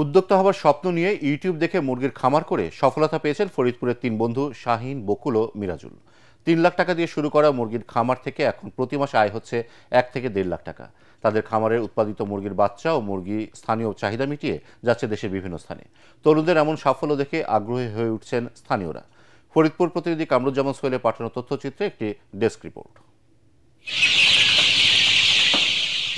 উদ্যোক্তা হবার স্বপ্ন নিয়ে ইউটিউব দেখে মুরগির খামার করে সফলতা পেয়েছেন ফরিদপুরের তিন বন্ধু শাহিন, বকুল ও মিরাজুল। ৩ লাখ টাকা দিয়ে শুরু করা মুরগির খামার থেকে এখন প্রতি মাসে আয় হচ্ছে ১ থেকে ১.৫ লাখ টাকা। তাদের খামারের উৎপাদিত মুরগির বাচ্চা ও মুরগি স্থানীয় চাহিদা মিটিয়ে যাচ্ছে দেশের বিভিন্ন স্থানে। তরুণদের এমন সাফল্য দেখে আগ্রহী হয়ে উঠছেন স্থানীয়রা। ফরিদপুর প্রতিনিধি কামরুজ্জামান সোহেলের পাঠানো তথ্যচিত্রে একটি ডেস্ক রিপোর্ট।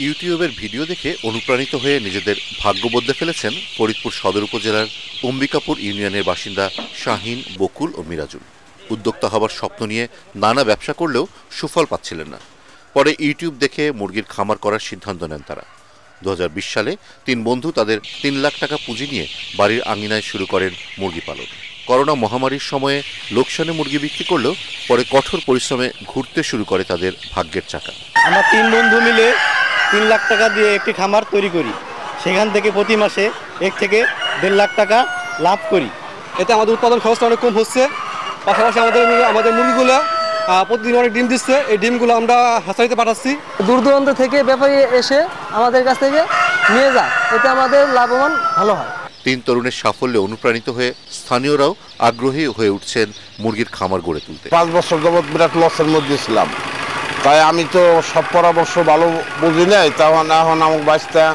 ইউটিউবের ভিডিও দেখে অনুপ্রাণিত হয়ে নিজেদের ভাগ্য বদলে ফেলেছেন ফরিদপুর সদর উপজেলার অম্বিকাপুর ইউনিয়নের বাসিন্দা শাহিন, বকুল ও মিরাজুল। উদ্যোক্তা হবার স্বপ্ন নিয়ে নানা ব্যবসা করলেও সুফল পাচ্ছিলেন না। পরে ইউটিউব দেখে মুরগির খামার করার সিদ্ধান্ত নেন তারা। ২০২০ সালে তিন বন্ধু তাদের ৩ লাখ টাকা পুঁজি নিয়ে বাড়ির আঙিনায় শুরু করেন মুরগি পালন। করোনা মহামারীর সময়ে লোকসানে মুরগি বিক্রি করলেও পরে কঠোর পরিশ্রমে ঘুরতে শুরু করে তাদের ভাগ্যের চাকা। আমরা তিন বন্ধু মিলে ৩ লাখ টাকা দিয়ে একটি খামার তৈরি করি। সেখান থেকে প্রতি মাসে ১ থেকে ১.৫ লাখ টাকা লাভ করি। এতে আমাদের উৎপাদন খরচটা অনেক কম হচ্ছে। পাশাপাশি আমাদের মুরগিগুলো প্রতিদিন অনেক ডিম দিচ্ছে। এই ডিমগুলো আমরা হাসারিতে পাঠাচ্ছি। দূর দূরান্ত থেকে ব্যাপারী এসে আমাদের কাছ থেকে নিয়ে যায়, এতে আমাদের লাভবান ভালো হয়। তিন তরুণের সাফল্যে অনুপ্রাণিত হয়ে স্থানীয়রাও আগ্রহী হয়ে উঠছেন মুরগির খামার গড়ে তুলতে। ৫ বছর যাবৎ বিরাট লসের মধ্যে ছিলাম, তাই আমি তো সব পরামর্শ ভালো বুঝি নাই। তখন এখন আমার বাচ্চা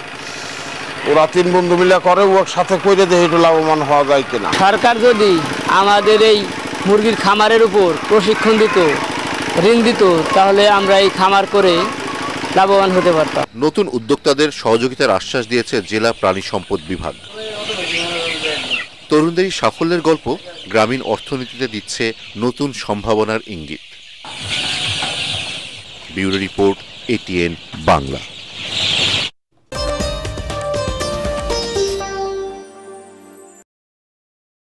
ওরা তিন বন্ধু মিলে করে, ওর সাথে করে দেখে একটু লাভবান হওয়া যায় কিনা। সরকার যদি আমাদের এই মুরগির খামারের উপর প্রশিক্ষণ দিত, ঋণ দিত, তাহলে আমরা এই খামার করে লাভবান হতে পারতাম। নতুন উদ্যোক্তাদের সহযোগিতার আশ্বাস দিয়েছে জেলা প্রাণী সম্পদ বিভাগ। তরুণদের এই সাফল্যের গল্প গ্রামীণ অর্থনীতিতে দিচ্ছে নতুন সম্ভাবনার ইঙ্গিত। Bureau report, ATN Bangla.